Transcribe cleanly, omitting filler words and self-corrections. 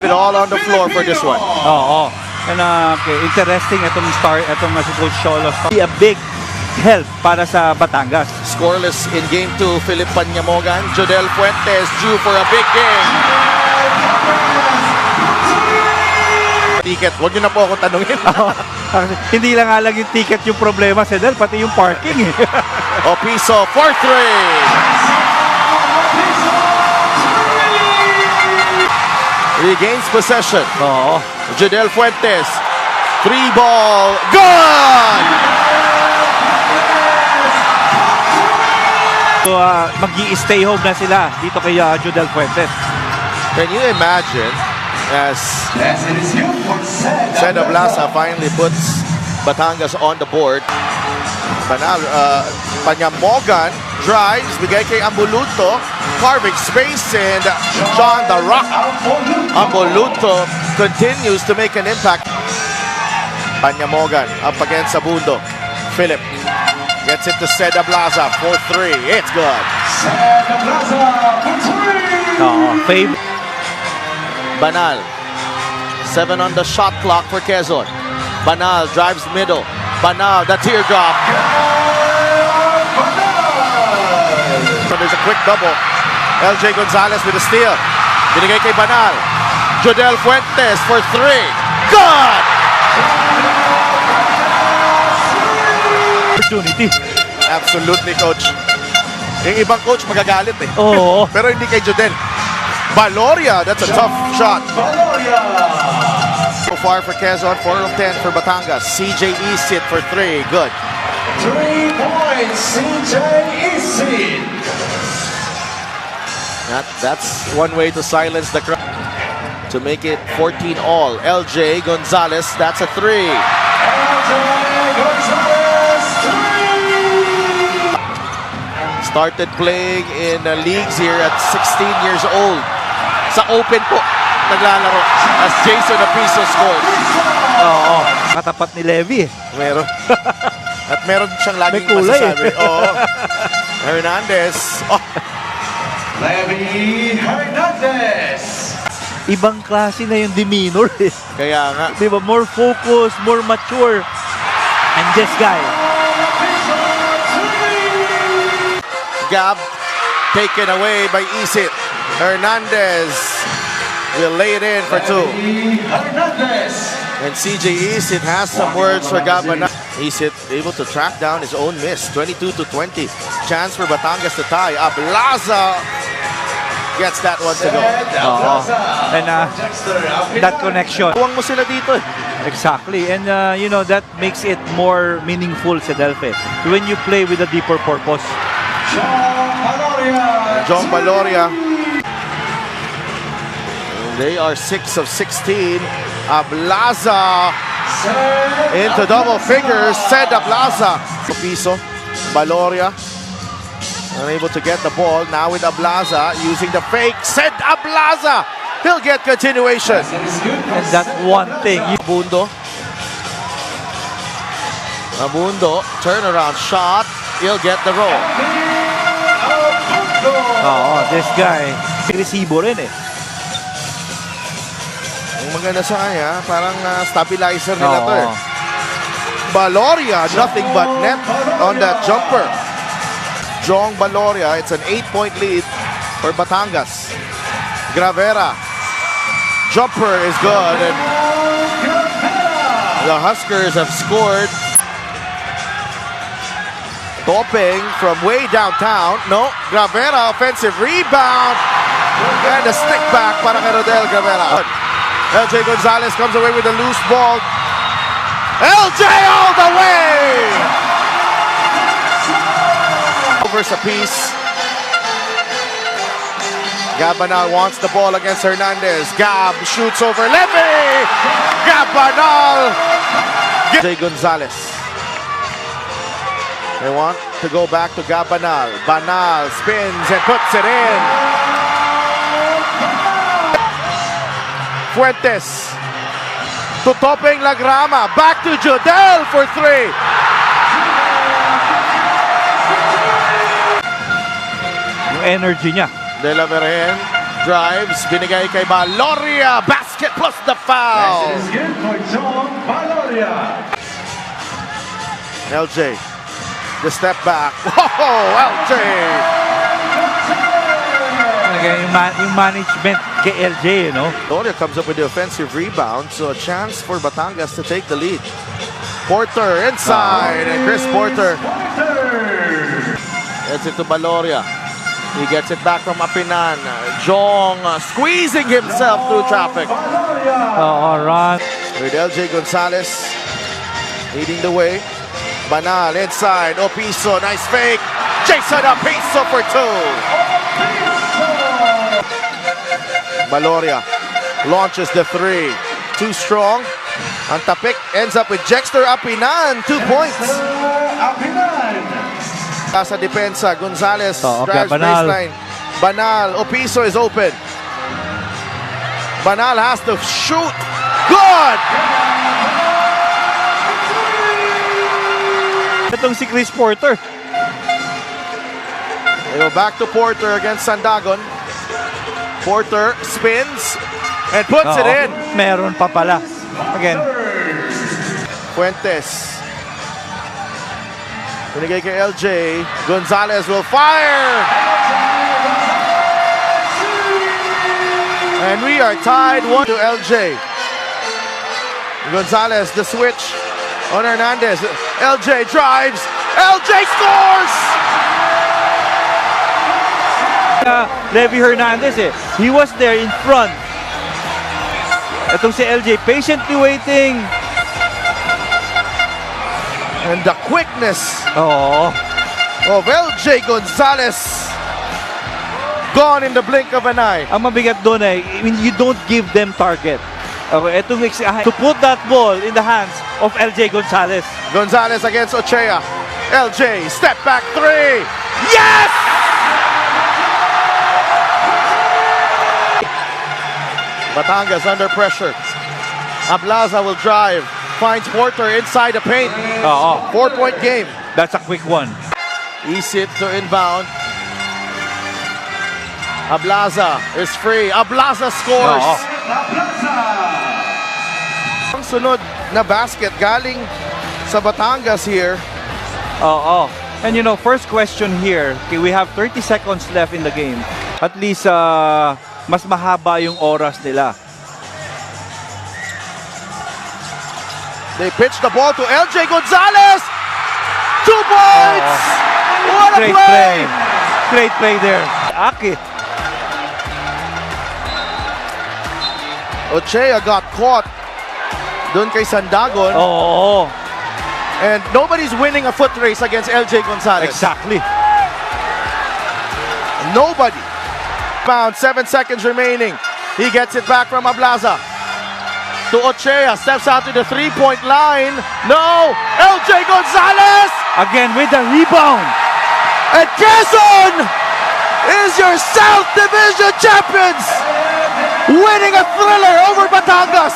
It all on the floor for this one. Oo. And okay, interesting itong si Coach Cholos. Be a big help para sa Batangas. Scoreless in game 2, Philip Panyamogan. Jodel Fuentes due for a big game. Ticket, huwag niyo na po ako tanungin. Hindi lang nga lang yung ticket yung problema, Sedel, pati yung parking eh. Opiso for 3. Regains possession. Oo. Jodel Fuentes. 3-ball. Good! So, mag-i-stay home na sila dito kay Jodel Fuentes. Can you imagine as Seda Blasa finally puts Batangas on the board? Panyamogan drives, bigay kay Ambuluto, carving space, and John the Rock. Ambuluto continues to make an impact. Panyamogan up against Abundo. Philip gets it to Seda Blasa for 3. It's good. Seda Blasa for 3. Oo. Fave. Banal. 7 on the shot clock for Quezon. Banal drives middle. Banal, the teardrop. So there's a quick double. LJ Gonzalez with a steal. Binigay kay Banal. Jodel Fuentes for 3. Good! Opportunity. Absolutely, coach. Yung ibang coach magagalit eh. Oo. Pero hindi kay Jodel. Valoria, that's a tough shot. So far for Quezon, 4 of 10 for Batangas. CJ Isit for 3. Good. 3 points, CJ Isit. That's one way to silence the crowd. To make it 14 all. LJ Gonzalez, that's a 3. LJ Gonzalez, 3. Started playing in leagues here at 16 years old. Sa open po, naglalaro as Jason Apiso scores. Oo. Katapat ni Levy eh. Meron. At meron siyang laging May kulay masasabi. Oo. Hernandez. Oh, Levy Hernandez. Ibang klase na yung demeanor eh. kaya nga. Di ba? More focused, more mature. And this guy. Gab taken away by Isit. Hernandez will lay it in for 2. Levy Hernandez. And CJ Isit has some words for Gabana. Isit able to track down his own miss. 22-20. Chance for Batangas to tie. Ablaza gets that one to go. Oo. And that connection. Huwag mo sila dito eh. Exactly. And that makes it more meaningful sa Delphi. When you play with a deeper purpose. John Valoria. They are 6 of 16. Ablaza into double figures. Seda Ablaza. Piso. Valoria. Unable to get the ball. Now with Ablaza using the fake. Seda Ablaza. He'll get continuation. And that's one thing. Abundo. Turnaround shot. He'll get the roll. This guy. Resibo rin eh. Ang maganda sa kanya, parang stabilizer nila to eh. Valoria, nothing but net on that jumper. Jong Valoria, it's an 8-point lead for Batangas. Gravera, jumper is good, and the Huskers have scored. Topeng from way downtown. No, Gravera, offensive rebound. And a stick back para kay Rodel Gravera. LJ Gonzalez comes away with a loose ball. LJ all the way! Over sa piece. Gabanal wants the ball against Hernandez. Gab shoots over Levy! Gabanal! LJ Gonzalez. They want to go back to Gabanal. Banal spins and puts it in. Fuentes to Topeng Lagrama. Back to Jodel for 3. Yung energy niya. De La Vergen Drives, binigay kay Valoria. Basket plus the foul. It is good for John Valoria. LJ, the step back. Whoa, LJ. Again, yung management kay LJ, you know? Valoria comes up with the offensive rebound, so a chance for Batangas to take the lead. Porter inside, and Chris Porter gets it to Valoria. He gets it back from Apinan. Jong squeezing himself through traffic. Oo, run. With LJ Gonzalez leading the way. Banal inside. Opiso, nice fake. Jason Opiso for two. Valoria launches the three. Too strong. Ang tapik ends up with Jexter Apinan. 2 points. Apinan. Sa depensa, Gonzalez Oh, okay, drives Banal. baseline. Banal, Opiso is open. Banal has to shoot. Good! Itong si Chris Porter. They go back to Porter against Sandagon. Porter spins and puts it Oo, in. Meron pa pala. Again, Fuentes. Binigay kay LJ. Gonzalez will fire. And we are tied 1 to LJ. Gonzalez, the switch on Hernandez. LJ drives. LJ scores! Levy Hernandez he was there in front. Itong si LJ patiently waiting. And the quickness Oo. of LJ Gonzalez gone in the blink of an eye. Ang mabigat doon I mean, you don't give them target. Okay, itong to put that ball in the hands of LJ Gonzalez. Gonzalez against Ochea. LJ, step back three. Yes! Batangas under pressure. Ablaza will drive. Finds Porter inside the paint. Oo. 4-point game. That's a quick one. Isit to inbound. Ablaza is free. Ablaza scores. Oo. Ang sunod na basket galing sa Batangas here. Oo. And you know, first question here, okay, we have 30 seconds left in the game. At least mas mahaba yung oras nila. They pitch the ball to LJ Gonzalez. 2 points. What a Great play. Great play there. Aki. Ochea got caught dun kay Sandagon. Oo. And nobody's winning a foot race against LJ Gonzalez. Exactly. Nobody. Pound, 7 seconds remaining. He gets it back from Ablaza. To Ochea, steps out to the 3-point line. No! LJ Gonzalez! Again with the rebound. And Quezon is your South Division champions! Winning a thriller over Batangas!